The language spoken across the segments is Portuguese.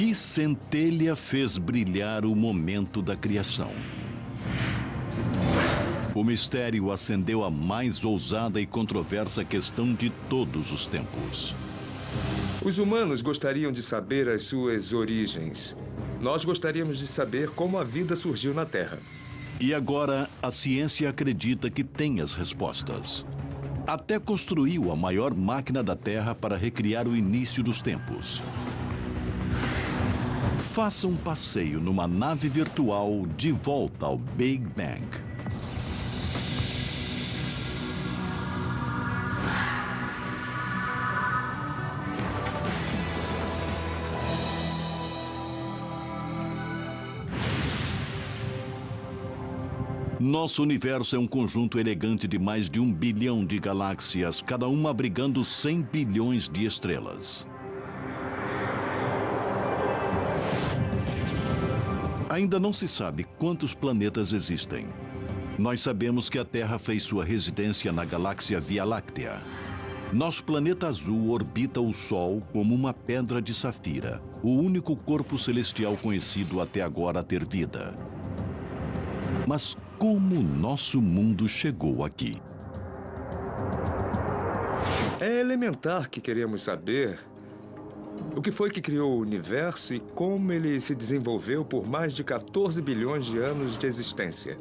Que centelha fez brilhar o momento da criação? O mistério acendeu a mais ousada e controversa questão de todos os tempos. Os humanos gostariam de saber as suas origens. Nós gostaríamos de saber como a vida surgiu na Terra. E agora, a ciência acredita que tem as respostas. Até construiu a maior máquina da Terra para recriar o início dos tempos. Faça um passeio numa nave virtual de volta ao Big Bang. Nosso universo é um conjunto elegante de mais de 1 bilhão de galáxias, cada uma abrigando 100 bilhões de estrelas. Ainda não se sabe quantos planetas existem. Nós sabemos que a Terra fez sua residência na galáxia Via Láctea. Nosso planeta azul orbita o Sol como uma pedra de safira, o único corpo celestial conhecido até agora a ter vida. Mas como nosso mundo chegou aqui? É elementar que queremos saber o que foi que criou o universo e como ele se desenvolveu por mais de 14 bilhões de anos de existência.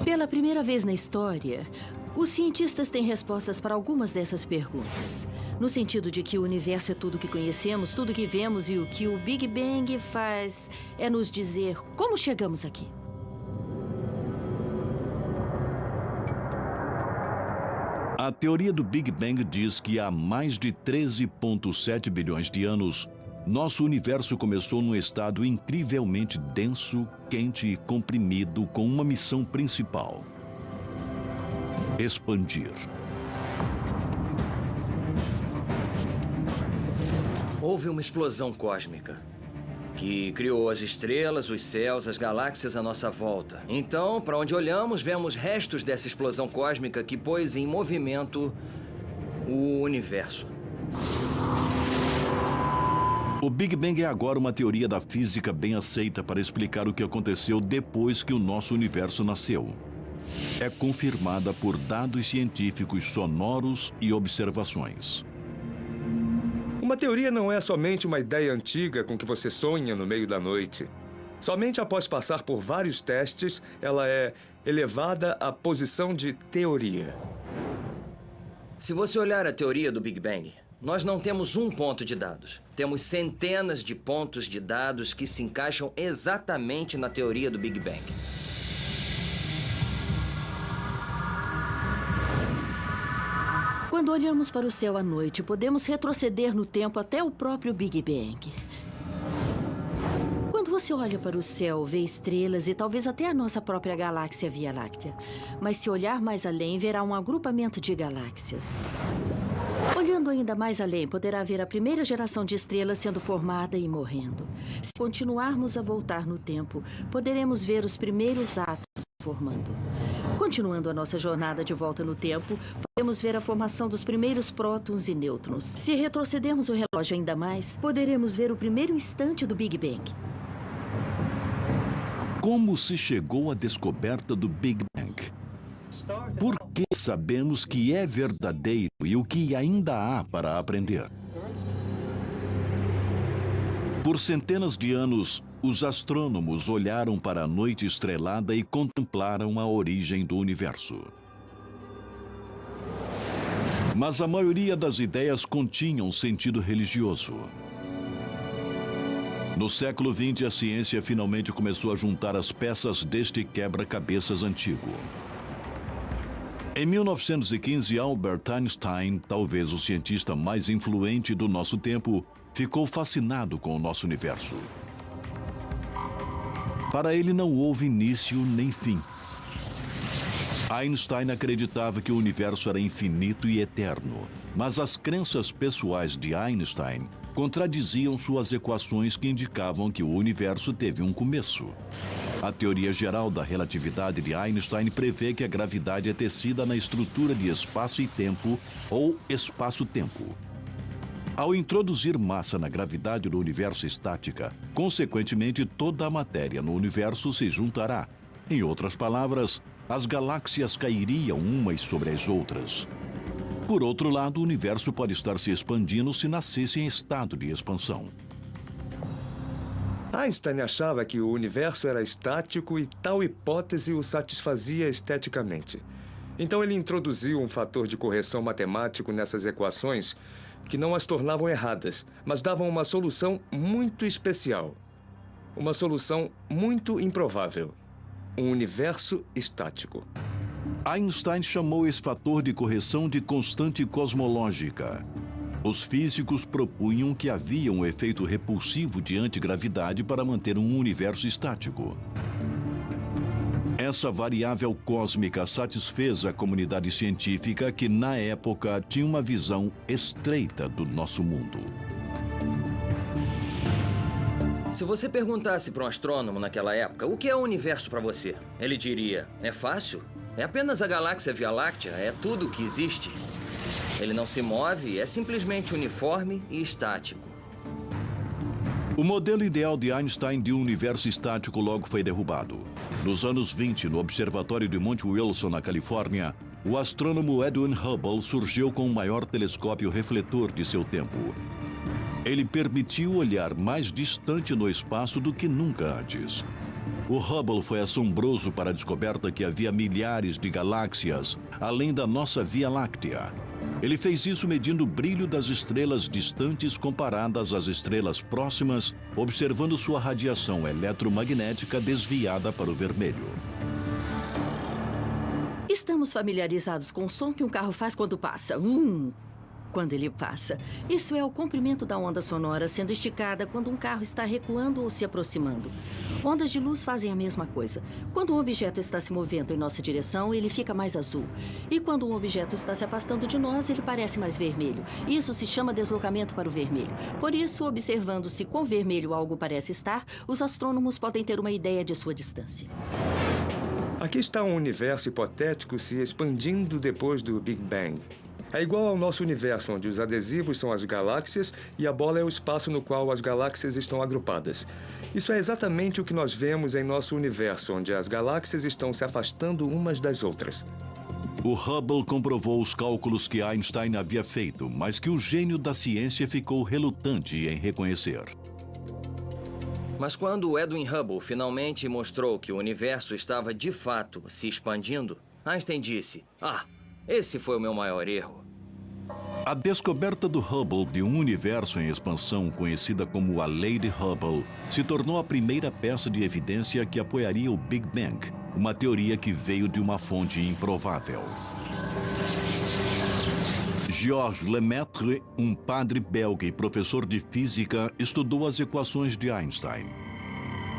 Pela primeira vez na história, os cientistas têm respostas para algumas dessas perguntas. No sentido de que o universo é tudo que conhecemos, tudo que vemos, e o que o Big Bang faz é nos dizer como chegamos aqui. A teoria do Big Bang diz que há mais de 13,7 bilhões de anos, nosso universo começou num estado incrivelmente denso, quente e comprimido, com uma missão principal: expandir. Houve uma explosão cósmica que criou as estrelas, os céus, as galáxias à nossa volta. Então, para onde olhamos, vemos restos dessa explosão cósmica que pôs em movimento o universo. O Big Bang é agora uma teoria da física bem aceita para explicar o que aconteceu depois que o nosso universo nasceu. É confirmada por dados científicos sonoros e observações. Uma teoria não é somente uma ideia antiga com que você sonha no meio da noite. Somente após passar por vários testes, ela é elevada à posição de teoria. Se você olhar a teoria do Big Bang, nós não temos um ponto de dados. Temos centenas de pontos de dados que se encaixam exatamente na teoria do Big Bang. Quando olhamos para o céu à noite, podemos retroceder no tempo até o próprio Big Bang. Quando você olha para o céu, vê estrelas e talvez até a nossa própria galáxia Via Láctea. Mas se olhar mais além, verá um agrupamento de galáxias. Olhando ainda mais além, poderá ver a primeira geração de estrelas sendo formada e morrendo. Se continuarmos a voltar no tempo, poderemos ver os primeiros átomos formando. Continuando a nossa jornada de volta no tempo, podemos ver a formação dos primeiros prótons e nêutrons. Se retrocedermos o relógio ainda mais, poderemos ver o primeiro instante do Big Bang. Como se chegou à descoberta do Big Bang? Por que sabemos que é verdadeiro e o que ainda há para aprender? Por centenas de anos, os astrônomos olharam para a noite estrelada e contemplaram a origem do universo. Mas a maioria das ideias continham sentido religioso. No século XX, a ciência finalmente começou a juntar as peças deste quebra-cabeças antigo. Em 1915, Albert Einstein, talvez o cientista mais influente do nosso tempo, ficou fascinado com o nosso universo. Para ele não houve início nem fim. Einstein acreditava que o universo era infinito e eterno, mas as crenças pessoais de Einstein contradiziam suas equações que indicavam que o universo teve um começo. A teoria geral da relatividade de Einstein prevê que a gravidade é tecida na estrutura de espaço e tempo, ou espaço-tempo. Ao introduzir massa na gravidade do universo estática, consequentemente toda a matéria no universo se juntará. Em outras palavras, as galáxias cairiam umas sobre as outras. Por outro lado, o universo pode estar se expandindo se nascesse em estado de expansão. Einstein achava que o universo era estático e tal hipótese o satisfazia esteticamente. Então ele introduziu um fator de correção matemático nessas equações que não as tornavam erradas, mas davam uma solução muito especial. Uma solução muito improvável. Um universo estático. Einstein chamou esse fator de correção de constante cosmológica. Os físicos propunham que havia um efeito repulsivo de antigravidade para manter um universo estático. Essa variável cósmica satisfez a comunidade científica que, na época, tinha uma visão estreita do nosso mundo. Se você perguntasse para um astrônomo naquela época, o que é o universo para você? Ele diria, é fácil. É apenas a galáxia Via Láctea, é tudo o que existe. Ele não se move, é simplesmente uniforme e estático. O modelo ideal de Einstein de um universo estático logo foi derrubado. Nos anos 20, no Observatório de Monte Wilson, na Califórnia, o astrônomo Edwin Hubble surgiu com o maior telescópio refletor de seu tempo. Ele permitiu olhar mais distante no espaço do que nunca antes. O Hubble foi assombroso para a descoberta que havia milhares de galáxias, além da nossa Via Láctea. Ele fez isso medindo o brilho das estrelas distantes comparadas às estrelas próximas, observando sua radiação eletromagnética desviada para o vermelho. Estamos familiarizados com o som que um carro faz quando passa. Quando ele passa. Isso é o comprimento da onda sonora sendo esticada quando um carro está recuando ou se aproximando. Ondas de luz fazem a mesma coisa. Quando um objeto está se movendo em nossa direção, ele fica mais azul. E quando um objeto está se afastando de nós, ele parece mais vermelho. Isso se chama deslocamento para o vermelho. Por isso, observando-se quão vermelho algo parece estar, os astrônomos podem ter uma ideia de sua distância. Aqui está um universo hipotético se expandindo depois do Big Bang. É igual ao nosso universo, onde os adesivos são as galáxias e a bola é o espaço no qual as galáxias estão agrupadas. Isso é exatamente o que nós vemos em nosso universo, onde as galáxias estão se afastando umas das outras. O Hubble comprovou os cálculos que Einstein havia feito, mas que o gênio da ciência ficou relutante em reconhecer. Mas quando Edwin Hubble finalmente mostrou que o universo estava de fato se expandindo, Einstein disse, esse foi o meu maior erro. A descoberta do Hubble de um universo em expansão, conhecida como a Lei de Hubble, se tornou a primeira peça de evidência que apoiaria o Big Bang, uma teoria que veio de uma fonte improvável. Georges Lemaitre, um padre belga e professor de física, estudou as equações de Einstein.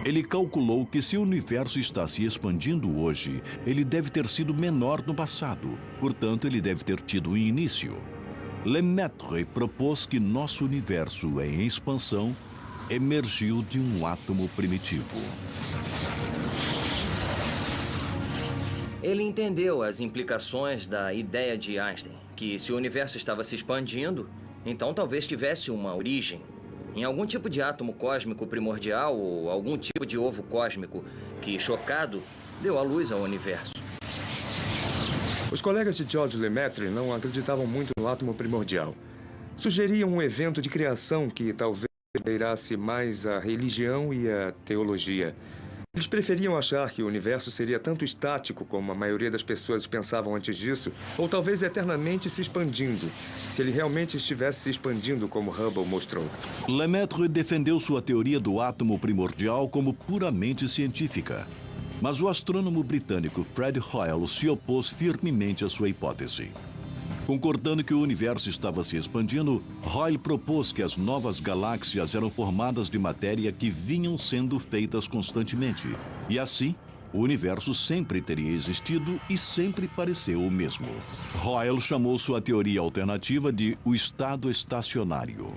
Ele calculou que se o universo está se expandindo hoje, ele deve ter sido menor no passado. Portanto, ele deve ter tido um início. Lemaitre propôs que nosso universo em expansão emergiu de um átomo primitivo. Ele entendeu as implicações da ideia de Einstein, que se o universo estava se expandindo, então talvez tivesse uma origem em algum tipo de átomo cósmico primordial ou algum tipo de ovo cósmico que, chocado, deu à luz ao universo. Os colegas de Georges Lemaitre não acreditavam muito no átomo primordial. Sugeriam um evento de criação que talvez beirasse mais a religião e a teologia. Eles preferiam achar que o universo seria tanto estático como a maioria das pessoas pensavam antes disso, ou talvez eternamente se expandindo, se ele realmente estivesse se expandindo como Hubble mostrou. Lemaitre defendeu sua teoria do átomo primordial como puramente científica. Mas o astrônomo britânico Fred Hoyle se opôs firmemente à sua hipótese. Concordando que o universo estava se expandindo, Hoyle propôs que as novas galáxias eram formadas de matéria que vinham sendo feitas constantemente. E assim, o universo sempre teria existido e sempre pareceu o mesmo. Hoyle chamou sua teoria alternativa de o estado estacionário.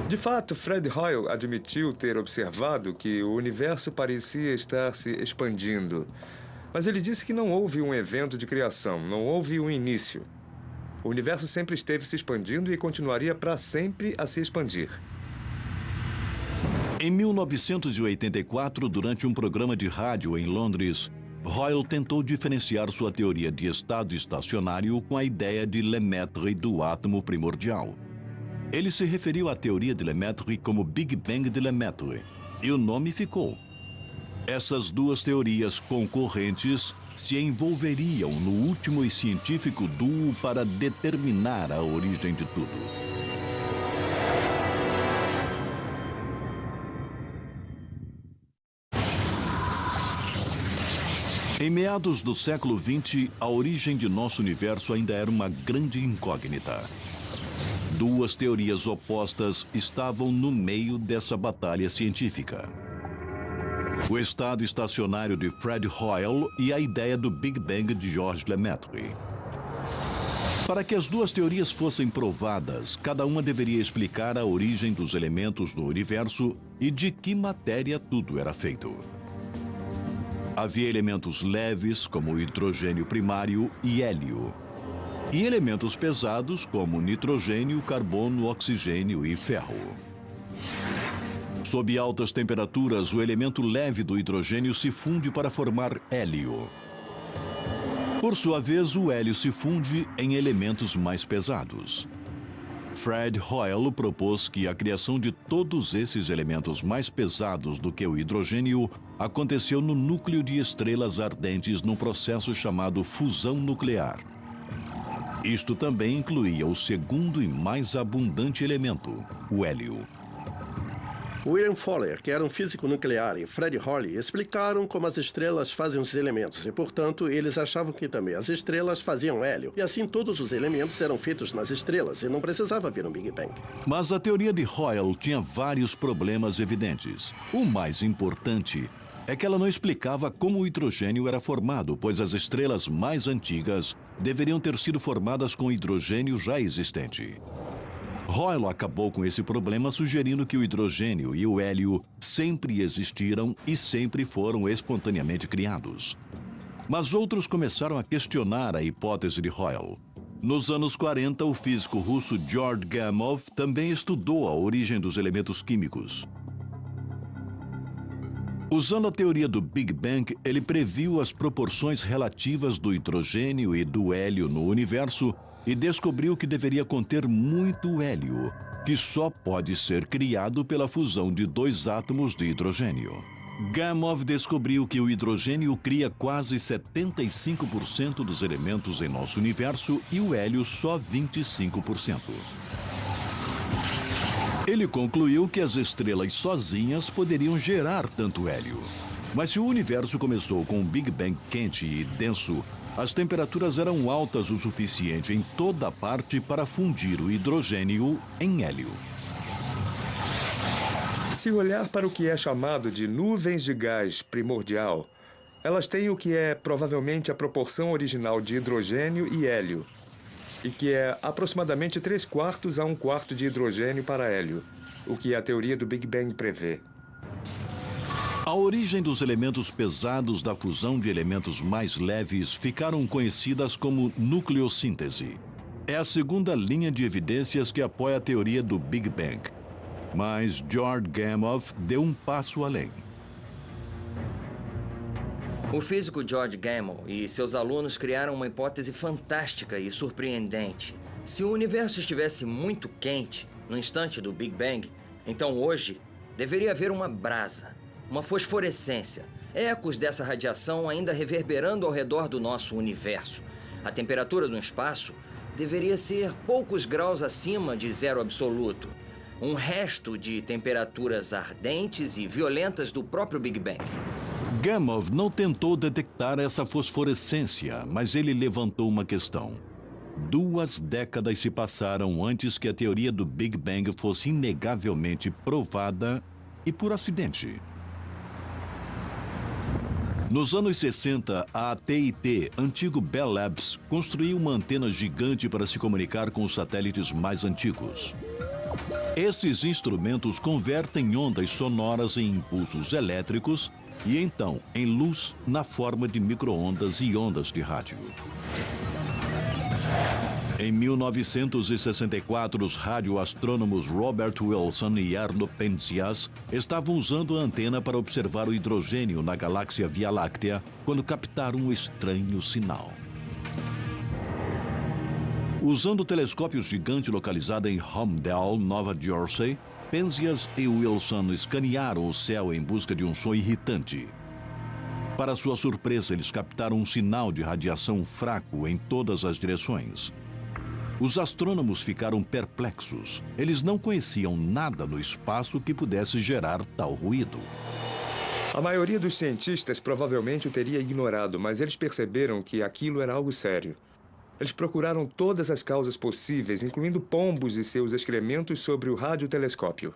De fato, Fred Hoyle admitiu ter observado que o universo parecia estar se expandindo. Mas ele disse que não houve um evento de criação, não houve um início. O universo sempre esteve se expandindo e continuaria para sempre a se expandir. Em 1984, durante um programa de rádio em Londres, Hoyle tentou diferenciar sua teoria de estado estacionário com a ideia de Lemaitre do átomo primordial. Ele se referiu à teoria de Lemaitre como Big Bang de Lemaitre, e o nome ficou. Essas duas teorias concorrentes se envolveriam no último e científico duo para determinar a origem de tudo. Em meados do século XX, a origem de nosso universo ainda era uma grande incógnita. Duas teorias opostas estavam no meio dessa batalha científica: o estado estacionário de Fred Hoyle e a ideia do Big Bang de Georges Lemaitre. Para que as duas teorias fossem provadas, cada uma deveria explicar a origem dos elementos no universo e de que matéria tudo era feito. Havia elementos leves, como o hidrogênio primário e hélio, e elementos pesados, como nitrogênio, carbono, oxigênio e ferro. Sob altas temperaturas, o elemento leve do hidrogênio se funde para formar hélio. Por sua vez, o hélio se funde em elementos mais pesados. Fred Hoyle propôs que a criação de todos esses elementos mais pesados do que o hidrogênio aconteceu no núcleo de estrelas ardentes num processo chamado fusão nuclear. Isto também incluía o segundo e mais abundante elemento, o hélio. William Fowler, que era um físico nuclear, e Fred Hoyle explicaram como as estrelas fazem os elementos e, portanto, eles achavam que também as estrelas faziam hélio. E assim todos os elementos eram feitos nas estrelas e não precisava haver um Big Bang. Mas a teoria de Hoyle tinha vários problemas evidentes. O mais importante é que ela não explicava como o hidrogênio era formado, pois as estrelas mais antigas deveriam ter sido formadas com hidrogênio já existente. Hoyle acabou com esse problema sugerindo que o hidrogênio e o hélio sempre existiram e sempre foram espontaneamente criados. Mas outros começaram a questionar a hipótese de Hoyle. Nos anos 40, o físico russo George Gamow também estudou a origem dos elementos químicos. Usando a teoria do Big Bang, ele previu as proporções relativas do hidrogênio e do hélio no universo e descobriu que deveria conter muito hélio, que só pode ser criado pela fusão de dois átomos de hidrogênio. Gamow descobriu que o hidrogênio cria quase 75% dos elementos em nosso universo e o hélio só 25%. Ele concluiu que as estrelas sozinhas poderiam gerar tanto hélio. Mas se o universo começou com um Big Bang quente e denso, as temperaturas eram altas o suficiente em toda parte para fundir o hidrogênio em hélio. Se olhar para o que é chamado de nuvens de gás primordial, elas têm o que é provavelmente a proporção original de hidrogênio e hélio, e que é aproximadamente 3/4 a 1/4 de hidrogênio para hélio, o que a teoria do Big Bang prevê. A origem dos elementos pesados da fusão de elementos mais leves ficaram conhecidas como nucleossíntese. É a segunda linha de evidências que apoia a teoria do Big Bang. Mas George Gamow deu um passo além. O físico George Gamow e seus alunos criaram uma hipótese fantástica e surpreendente. Se o universo estivesse muito quente, no instante do Big Bang, então hoje deveria haver uma brasa, uma fosforescência, ecos dessa radiação ainda reverberando ao redor do nosso universo. A temperatura do espaço deveria ser poucos graus acima de zero absoluto. Um resto de temperaturas ardentes e violentas do próprio Big Bang. Gamow não tentou detectar essa fosforescência, mas ele levantou uma questão. 2 décadas se passaram antes que a teoria do Big Bang fosse inegavelmente provada e por acidente. Nos anos 60, a AT&T, antigo Bell Labs, construiu uma antena gigante para se comunicar com os satélites mais antigos. Esses instrumentos convertem ondas sonoras em impulsos elétricos e então em luz na forma de micro-ondas e ondas de rádio. Em 1964, os radioastrônomos Robert Wilson e Arno Penzias estavam usando a antena para observar o hidrogênio na galáxia Via Láctea quando captaram um estranho sinal. Usando o telescópio gigante localizado em Holmdel, Nova Jersey, Penzias e Wilson escanearam o céu em busca de um som irritante. Para sua surpresa, eles captaram um sinal de radiação fraco em todas as direções. Os astrônomos ficaram perplexos. Eles não conheciam nada no espaço que pudesse gerar tal ruído. A maioria dos cientistas provavelmente o teria ignorado, mas eles perceberam que aquilo era algo sério. Eles procuraram todas as causas possíveis, incluindo pombos e seus excrementos sobre o radiotelescópio.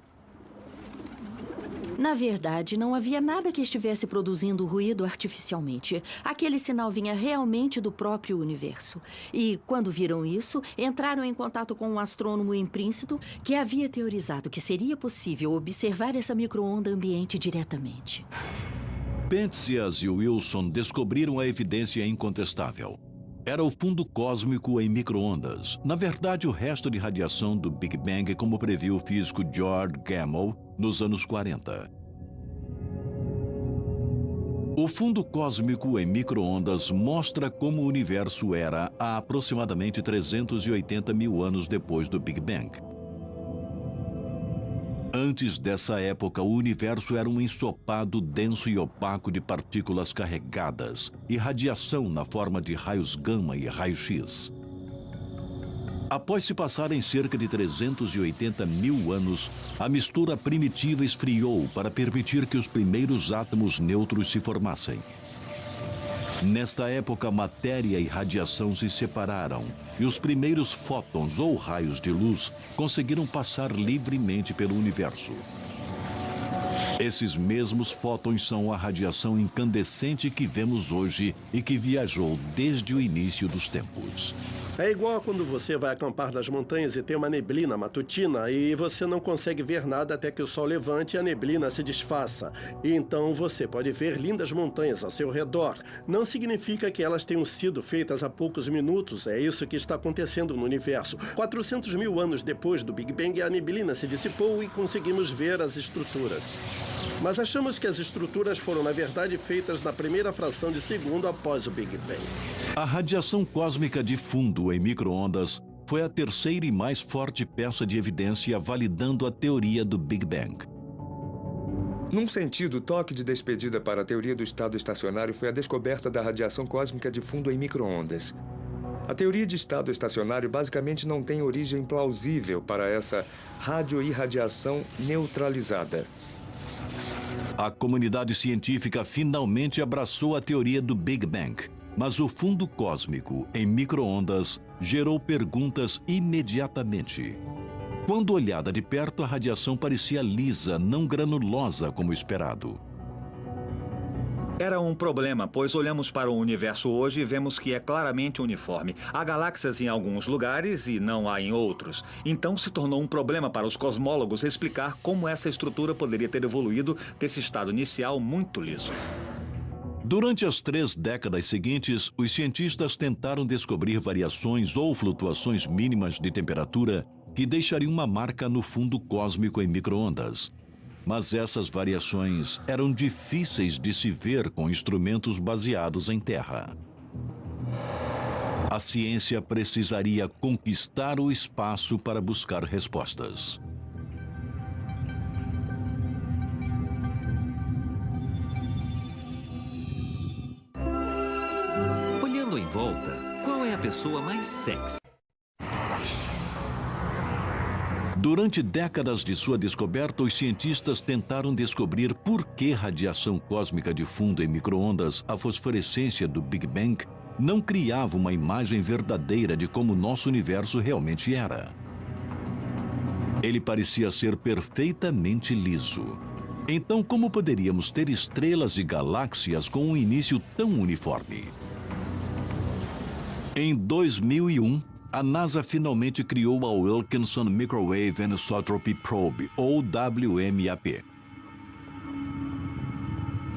Na verdade, não havia nada que estivesse produzindo ruído artificialmente. Aquele sinal vinha realmente do próprio universo. E, quando viram isso, entraram em contato com um astrônomo em Princeton que havia teorizado que seria possível observar essa micro-onda ambiente diretamente. Penzias e Wilson descobriram a evidência incontestável. Era o fundo cósmico em micro-ondas. Na verdade, o resto de radiação do Big Bang, como previu o físico George Gamow nos anos 40. O fundo cósmico em micro-ondas mostra como o universo era há aproximadamente 380 mil anos depois do Big Bang. Antes dessa época, o universo era um ensopado denso e opaco de partículas carregadas e radiação na forma de raios gama e raio-x. Após se passarem cerca de 380 mil anos, a mistura primitiva esfriou para permitir que os primeiros átomos neutros se formassem. Nesta época, matéria e radiação se separaram e os primeiros fótons ou raios de luz conseguiram passar livremente pelo universo. Esses mesmos fótons são a radiação incandescente que vemos hoje e que viajou desde o início dos tempos. É igual a quando você vai acampar nas montanhas e tem uma neblina matutina e você não consegue ver nada até que o sol levante e a neblina se desfaça. E então você pode ver lindas montanhas ao seu redor. Não significa que elas tenham sido feitas há poucos minutos. É isso que está acontecendo no universo. 400 mil anos depois do Big Bang, a neblina se dissipou e conseguimos ver as estruturas. Mas achamos que as estruturas foram, na verdade, feitas na primeira fração de segundo após o Big Bang. A radiação cósmica de fundo em micro-ondas foi a terceira e mais forte peça de evidência validando a teoria do Big Bang. Num sentido, o toque de despedida para a teoria do estado estacionário foi a descoberta da radiação cósmica de fundo em micro-ondas. A teoria de estado estacionário basicamente não tem origem plausível para essa radioirradiação neutralizada. A comunidade científica finalmente abraçou a teoria do Big Bang, mas o fundo cósmico em micro-ondas gerou perguntas imediatamente. Quando olhada de perto, a radiação parecia lisa, não granulosa como esperado. Era um problema, pois olhamos para o universo hoje e vemos que é claramente uniforme. Há galáxias em alguns lugares e não há em outros. Então se tornou um problema para os cosmólogos explicar como essa estrutura poderia ter evoluído desse estado inicial muito liso. Durante as 3 décadas seguintes, os cientistas tentaram descobrir variações ou flutuações mínimas de temperatura que deixariam uma marca no fundo cósmico em micro-ondas. Mas essas variações eram difíceis de se ver com instrumentos baseados em terra. A ciência precisaria conquistar o espaço para buscar respostas. Olhando em volta, qual é a pessoa mais sexy? Durante décadas de sua descoberta, os cientistas tentaram descobrir por que radiação cósmica de fundo em micro-ondas, a fosforescência do Big Bang, não criava uma imagem verdadeira de como nosso universo realmente era. Ele parecia ser perfeitamente liso. Então, como poderíamos ter estrelas e galáxias com um início tão uniforme? Em 2001, a NASA finalmente criou a Wilkinson Microwave Anisotropy Probe, ou WMAP.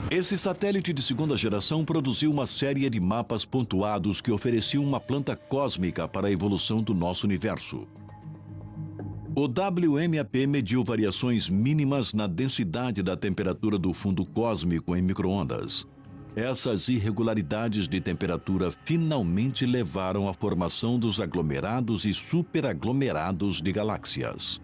Esse satélite de segunda geração produziu uma série de mapas pontuados que ofereciam uma planta cósmica para a evolução do nosso universo. O WMAP mediu variações mínimas na densidade da temperatura do fundo cósmico em micro-ondas. Essas irregularidades de temperatura finalmente levaram à formação dos aglomerados e superaglomerados de galáxias.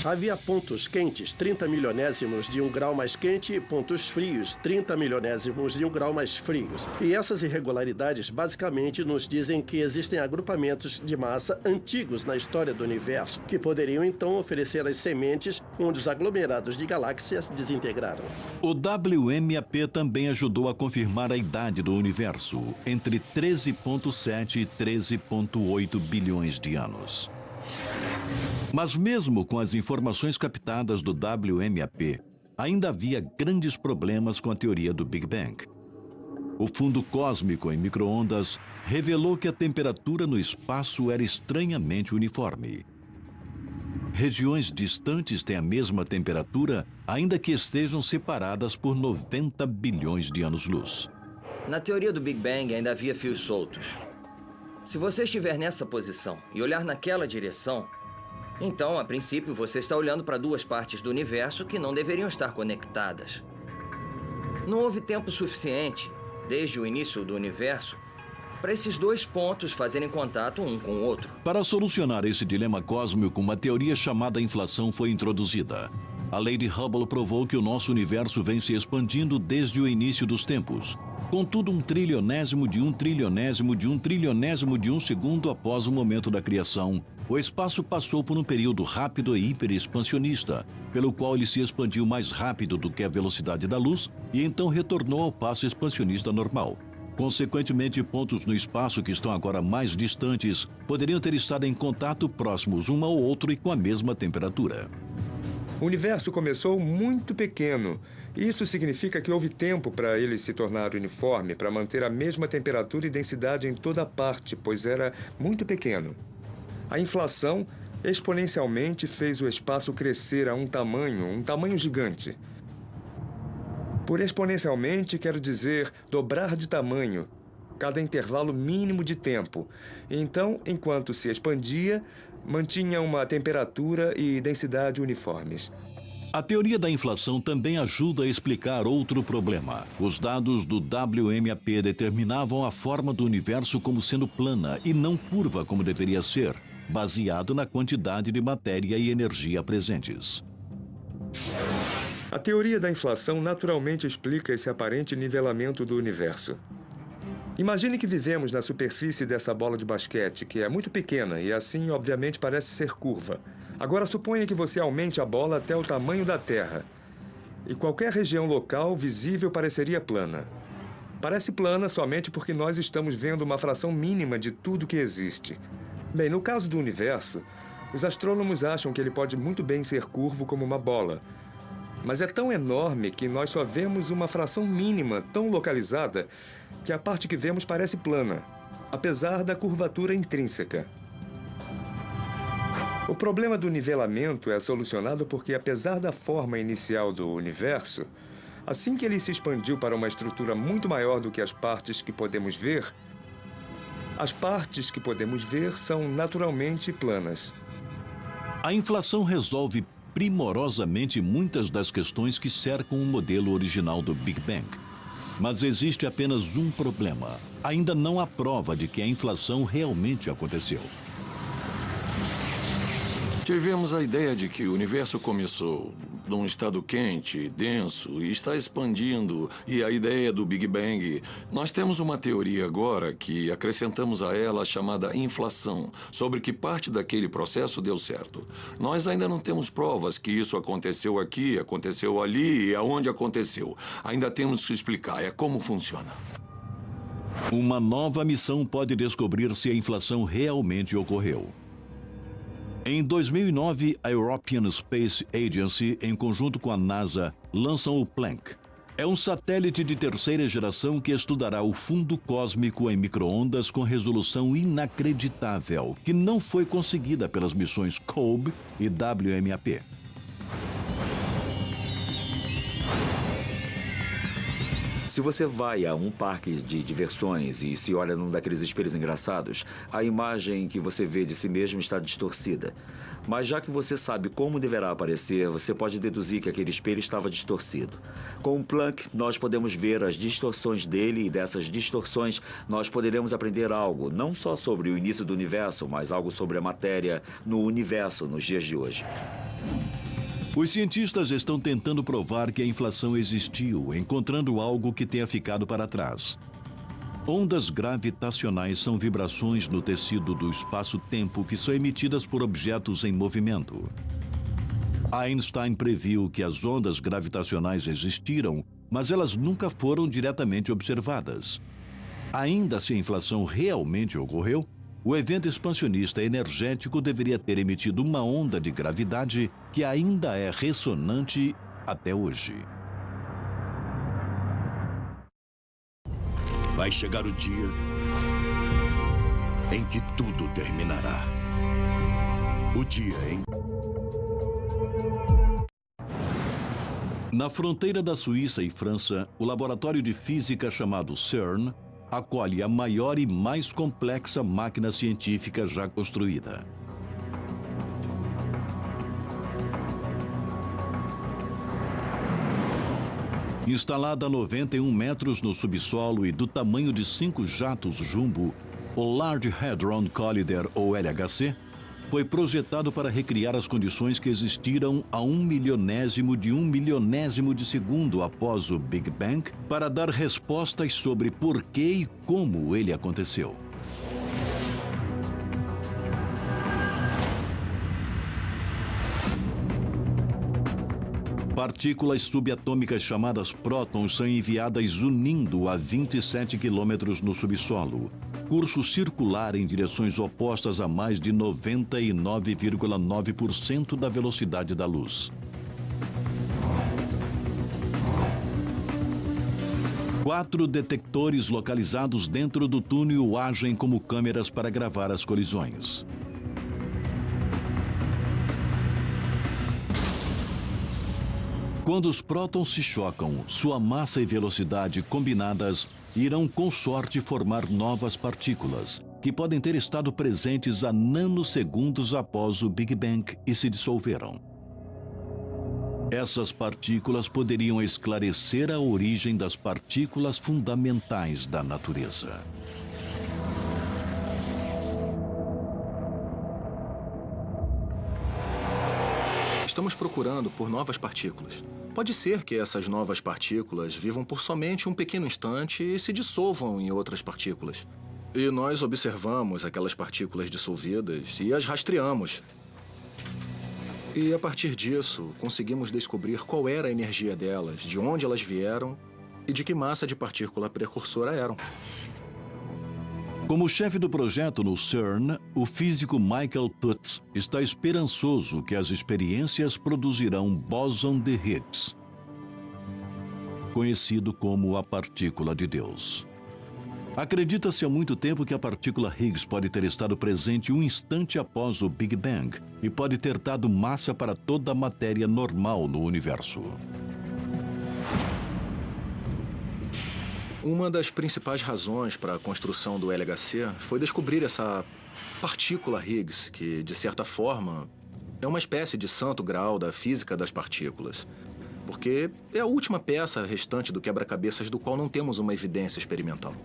Havia pontos quentes 30 milionésimos de um grau mais quente e pontos frios 30 milionésimos de um grau mais frios. E essas irregularidades basicamente nos dizem que existem agrupamentos de massa antigos na história do universo, que poderiam então oferecer as sementes onde os aglomerados de galáxias desintegraram. O WMAP também ajudou a confirmar a idade do universo, entre 13,7 e 13,8 bilhões de anos. Mas mesmo com as informações captadas do WMAP, ainda havia grandes problemas com a teoria do Big Bang. O fundo cósmico em micro-ondas revelou que a temperatura no espaço era estranhamente uniforme. Regiões distantes têm a mesma temperatura, ainda que estejam separadas por 90 bilhões de anos-luz. Na teoria do Big Bang ainda havia fios soltos. Se você estiver nessa posição e olhar naquela direção, então, a princípio, você está olhando para duas partes do universo que não deveriam estar conectadas. Não houve tempo suficiente, desde o início do universo, para esses dois pontos fazerem contato um com o outro. Para solucionar esse dilema cósmico, uma teoria chamada inflação foi introduzida. A lei de Hubble provou que o nosso universo vem se expandindo desde o início dos tempos. Contudo, 1/trilionésimo de 1/trilionésimo de 1/trilionésimo de um segundo após o momento da criação, o espaço passou por um período rápido e hiperexpansionista, pelo qual ele se expandiu mais rápido do que a velocidade da luz e então retornou ao passo expansionista normal. Consequentemente, pontos no espaço que estão agora mais distantes poderiam ter estado em contato próximos um ao outro e com a mesma temperatura. O universo começou muito pequeno. Isso significa que houve tempo para ele se tornar uniforme, para manter a mesma temperatura e densidade em toda parte, pois era muito pequeno. A inflação exponencialmente fez o espaço crescer a um tamanho gigante. Por exponencialmente, quero dizer dobrar de tamanho, cada intervalo mínimo de tempo. Então, enquanto se expandia, mantinha uma temperatura e densidade uniformes. A teoria da inflação também ajuda a explicar outro problema. Os dados do WMAP determinavam a forma do universo como sendo plana e não curva como deveria ser, baseado na quantidade de matéria e energia presentes. A teoria da inflação naturalmente explica esse aparente nivelamento do universo. Imagine que vivemos na superfície dessa bola de basquete, que é muito pequena e assim, obviamente, parece ser curva. Agora, suponha que você aumente a bola até o tamanho da Terra. E qualquer região local visível pareceria plana. Parece plana somente porque nós estamos vendo uma fração mínima de tudo que existe. Bem, no caso do universo, os astrônomos acham que ele pode muito bem ser curvo como uma bola. Mas é tão enorme que nós só vemos uma fração mínima, tão localizada, que a parte que vemos parece plana, apesar da curvatura intrínseca. O problema do nivelamento é solucionado porque, apesar da forma inicial do universo, assim que ele se expandiu para uma estrutura muito maior do que as partes que podemos ver, as partes que podemos ver são naturalmente planas. A inflação resolve primorosamente muitas das questões que cercam o modelo original do Big Bang. Mas existe apenas um problema. Ainda não há prova de que a inflação realmente aconteceu. Tivemos a ideia de que o universo começou num estado quente, denso e está expandindo, e a ideia do Big Bang. Nós temos uma teoria agora que acrescentamos a ela a chamada inflação, sobre que parte daquele processo deu certo. Nós ainda não temos provas que isso aconteceu aqui, aconteceu ali e aonde aconteceu. Ainda temos que explicar, é como funciona. Uma nova missão pode descobrir se a inflação realmente ocorreu. Em 2009, a European Space Agency, em conjunto com a NASA, lançam o Planck. É um satélite de terceira geração que estudará o fundo cósmico em micro-ondas com resolução inacreditável, que não foi conseguida pelas missões COBE e WMAP. Se você vai a um parque de diversões e se olha num daqueles espelhos engraçados, a imagem que você vê de si mesmo está distorcida. Mas já que você sabe como deverá aparecer, você pode deduzir que aquele espelho estava distorcido. Com o Planck, nós podemos ver as distorções dele e dessas distorções nós poderemos aprender algo, não só sobre o início do universo, mas algo sobre a matéria no universo nos dias de hoje. Os cientistas estão tentando provar que a inflação existiu, encontrando algo que tenha ficado para trás. Ondas gravitacionais são vibrações no tecido do espaço-tempo que são emitidas por objetos em movimento. Einstein previu que as ondas gravitacionais existiram, mas elas nunca foram diretamente observadas. Ainda se a inflação realmente ocorreu, o evento expansionista energético deveria ter emitido uma onda de gravidade que ainda é ressonante até hoje. Vai chegar o dia em que tudo terminará. O dia em... Na fronteira da Suíça e França, o laboratório de física chamado CERN acolhe a maior e mais complexa máquina científica já construída. Instalada a 91 metros no subsolo e do tamanho de 5 jatos jumbo, o Large Hadron Collider, ou LHC, foi projetado para recriar as condições que existiram a 1/1000 de segundo após o Big Bang, para dar respostas sobre por que e como ele aconteceu. Partículas subatômicas chamadas prótons são enviadas unindo a 27 quilômetros no subsolo, curso circular em direções opostas a mais de 99,9% da velocidade da luz. Quatro detectores localizados dentro do túnel agem como câmeras para gravar as colisões. Quando os prótons se chocam, sua massa e velocidade combinadas irão com sorte formar novas partículas, que podem ter estado presentes há nanosegundos após o Big Bang e se dissolveram. Essas partículas poderiam esclarecer a origem das partículas fundamentais da natureza. Estamos procurando por novas partículas. Pode ser que essas novas partículas vivam por somente um pequeno instante e se dissolvam em outras partículas. E nós observamos aquelas partículas dissolvidas e as rastreamos. E a partir disso, conseguimos descobrir qual era a energia delas, de onde elas vieram e de que massa de partícula precursora eram. Como chefe do projeto no CERN, o físico Michael Tutz está esperançoso que as experiências produzirão bóson de Higgs, conhecido como a partícula de Deus. Acredita-se há muito tempo que a partícula Higgs pode ter estado presente um instante após o Big Bang e pode ter dado massa para toda a matéria normal no universo. Uma das principais razões para a construção do LHC foi descobrir essa partícula Higgs, que, de certa forma, é uma espécie de santo graal da física das partículas, porque é a última peça restante do quebra-cabeças do qual não temos uma evidência experimental.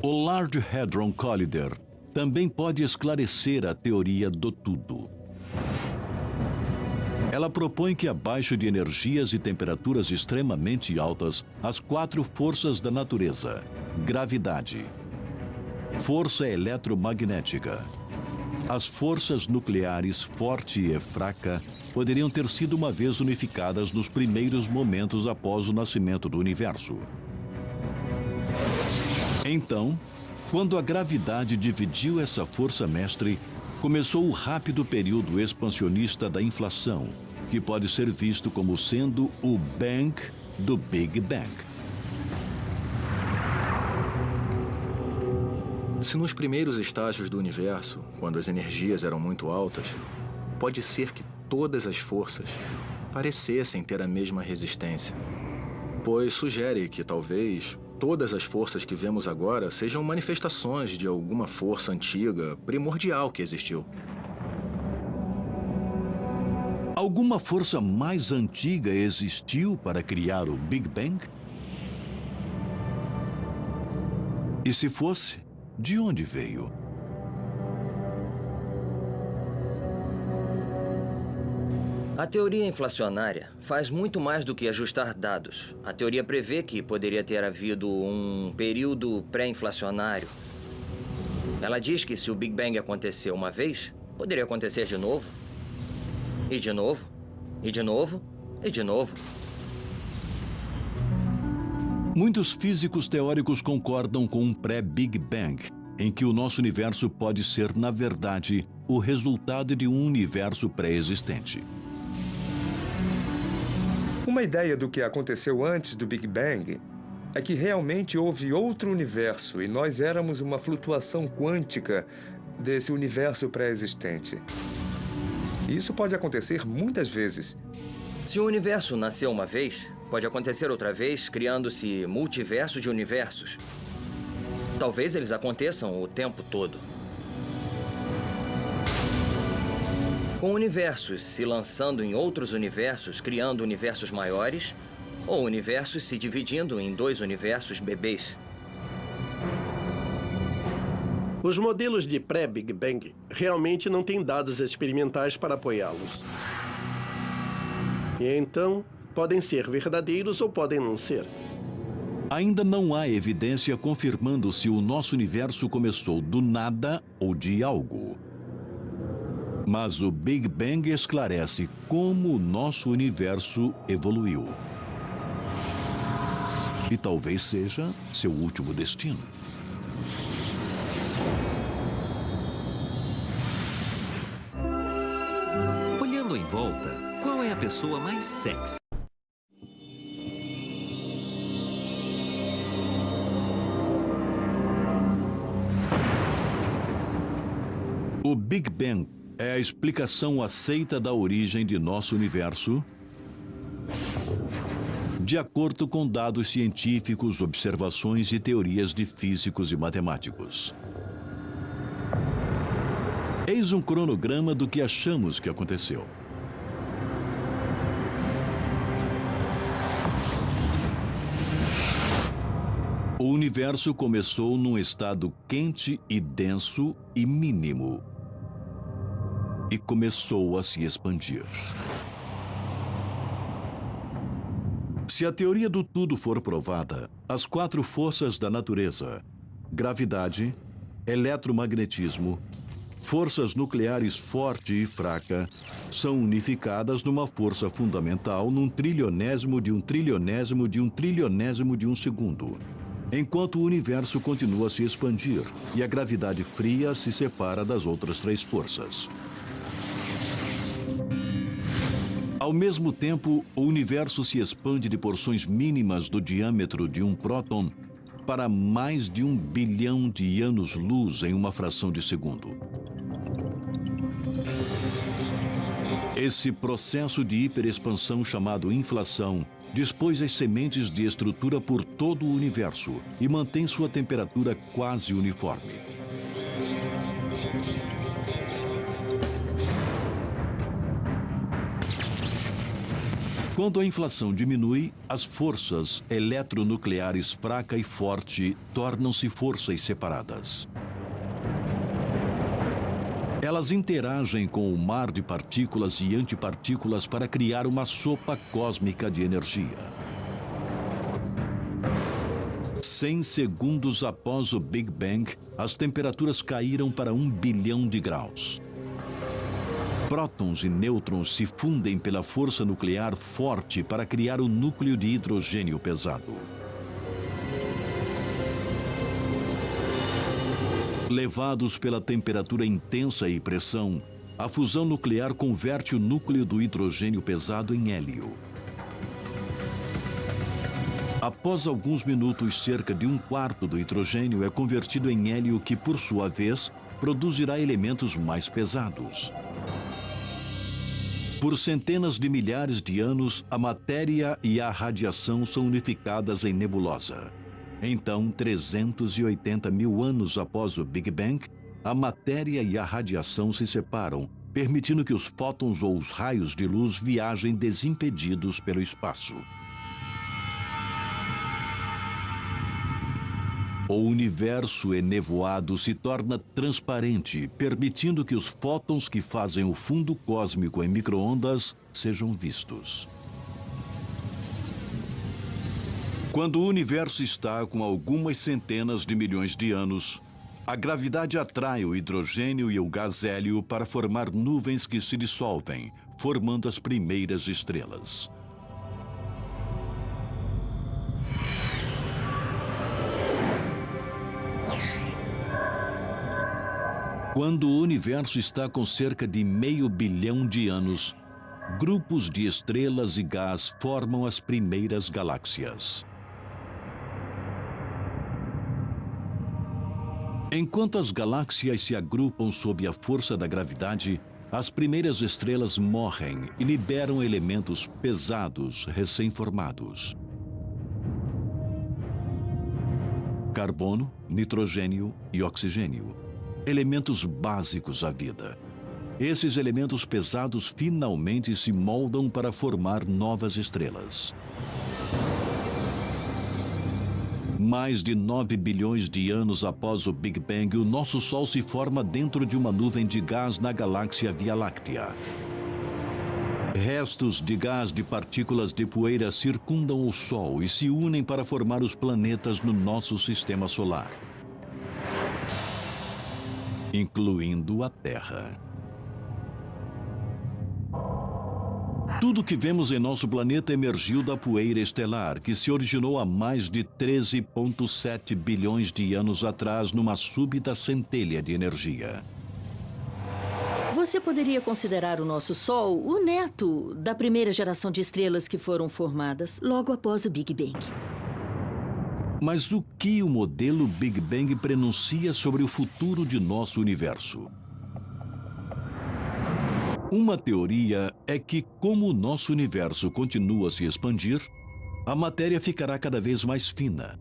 O Large Hadron Collider também pode esclarecer a teoria do tudo. Ela propõe que abaixo de energias e temperaturas extremamente altas, as 4 forças da natureza, gravidade, força eletromagnética, as forças nucleares forte e fraca, poderiam ter sido uma vez unificadas nos primeiros momentos após o nascimento do universo. Então, quando a gravidade dividiu essa força mestre, começou o rápido período expansionista da inflação, que pode ser visto como sendo o Bang do Big Bang. Se nos primeiros estágios do universo, quando as energias eram muito altas, pode ser que todas as forças parecessem ter a mesma resistência. pois sugere que talvez todas as forças que vemos agora sejam manifestações de alguma força antiga, primordial que existiu. Alguma força mais antiga existiu para criar o Big Bang? E se fosse, de onde veio? A teoria inflacionária faz muito mais do que ajustar dados. A teoria prevê que poderia ter havido um período pré-inflacionário. Ela diz que se o Big Bang aconteceu uma vez, poderia acontecer de novo. E de novo, e de novo, e de novo. Muitos físicos teóricos concordam com um pré-Big Bang, em que o nosso universo pode ser, na verdade, o resultado de um universo pré-existente. Uma ideia do que aconteceu antes do Big Bang é que realmente houve outro universo e nós éramos uma flutuação quântica desse universo pré-existente. Isso pode acontecer muitas vezes. Se o universo nasceu uma vez, pode acontecer outra vez, criando-se multiverso de universos. Talvez eles aconteçam o tempo todo. Com universos se lançando em outros universos, criando universos maiores, ou universos se dividindo em dois universos bebês. Os modelos de pré-Big Bang realmente não têm dados experimentais para apoiá-los. E então, podem ser verdadeiros ou podem não ser. Ainda não há evidência confirmando se o nosso universo começou do nada ou de algo. Mas o Big Bang esclarece como o nosso universo evoluiu. E talvez seja seu último destino. Olhando em volta, qual é a pessoa mais sexy? O Big Bang é a explicação aceita da origem de nosso universo, de acordo com dados científicos, observações e teorias de físicos e matemáticos. Eis um cronograma do que achamos que aconteceu. O universo começou num estado quente e denso e mínimo. E começou a se expandir. Se a teoria do tudo for provada, as 4 forças da natureza, gravidade, eletromagnetismo, forças nucleares forte e fraca, são unificadas numa força fundamental num trilionésimo de um trilionésimo de um trilionésimo de um segundo. Enquanto o universo continua a se expandir e a gravidade fria se separa das outras 3 forças. Ao mesmo tempo, o universo se expande de porções mínimas do diâmetro de um próton para mais de 1 bilhão de anos-luz em uma fração de segundo. Esse processo de hiperexpansão chamado inflação dispôs as sementes de estrutura por todo o universo e mantém sua temperatura quase uniforme. Quando a inflação diminui, as forças eletronucleares fraca e forte tornam-se forças separadas. Elas interagem com o mar de partículas e antipartículas para criar uma sopa cósmica de energia. 100 segundos após o Big Bang, as temperaturas caíram para 1 bilhão de graus. Prótons e nêutrons se fundem pela força nuclear forte para criar o núcleo de hidrogênio pesado. Levados pela temperatura intensa e pressão, a fusão nuclear converte o núcleo do hidrogênio pesado em hélio. Após alguns minutos, cerca de 1/4 do hidrogênio é convertido em hélio que, por sua vez, produzirá elementos mais pesados. Por centenas de milhares de anos, a matéria e a radiação são unificadas em nebulosa. Então, 380 mil anos após o Big Bang, a matéria e a radiação se separam, permitindo que os fótons ou os raios de luz viajem desimpedidos pelo espaço. O universo enevoado se torna transparente, permitindo que os fótons que fazem o fundo cósmico em micro-ondas sejam vistos. Quando o universo está com algumas centenas de milhões de anos, a gravidade atrai o hidrogênio e o gás hélio para formar nuvens que se dissolvem, formando as primeiras estrelas. Quando o universo está com cerca de 500 bilhão de anos, grupos de estrelas e gás formam as primeiras galáxias. Enquanto as galáxias se agrupam sob a força da gravidade, as primeiras estrelas morrem e liberam elementos pesados recém-formados. Carbono, nitrogênio e oxigênio. Elementos básicos à vida. Esses elementos pesados finalmente se moldam para formar novas estrelas. Mais de 9 bilhões de anos após o Big Bang, o nosso Sol se forma dentro de uma nuvem de gás na galáxia Via Láctea. Restos de gás de partículas de poeira circundam o Sol e se unem para formar os planetas no nosso sistema solar, incluindo a Terra. Tudo que vemos em nosso planeta emergiu da poeira estelar, que se originou há mais de 13,7 bilhões de anos atrás numa súbita centelha de energia. Você poderia considerar o nosso Sol o neto da primeira geração de estrelas que foram formadas logo após o Big Bang. Mas o que o modelo Big Bang prenuncia sobre o futuro de nosso universo? Uma teoria é que, como o nosso universo continua a se expandir, a matéria ficará cada vez mais fina.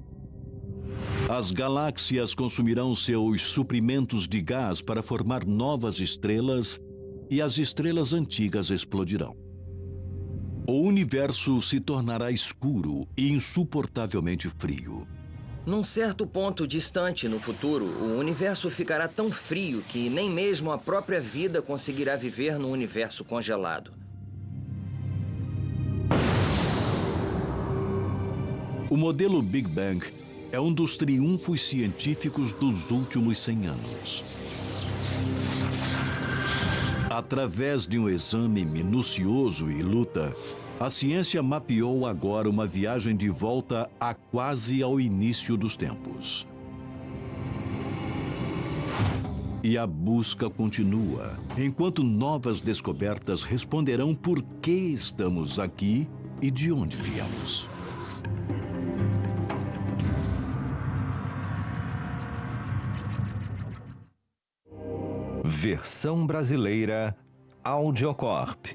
As galáxias consumirão seus suprimentos de gás para formar novas estrelas e as estrelas antigas explodirão. O universo se tornará escuro e insuportavelmente frio. Num certo ponto distante no futuro, o universo ficará tão frio que nem mesmo a própria vida conseguirá viver num universo congelado. O modelo Big Bang é um dos triunfos científicos dos últimos 100 anos. Através de um exame minucioso e luta, a ciência mapeou agora uma viagem de volta a quase ao início dos tempos. E a busca continua, enquanto novas descobertas responderão por que estamos aqui e de onde viemos. Versão brasileira Audiocorp.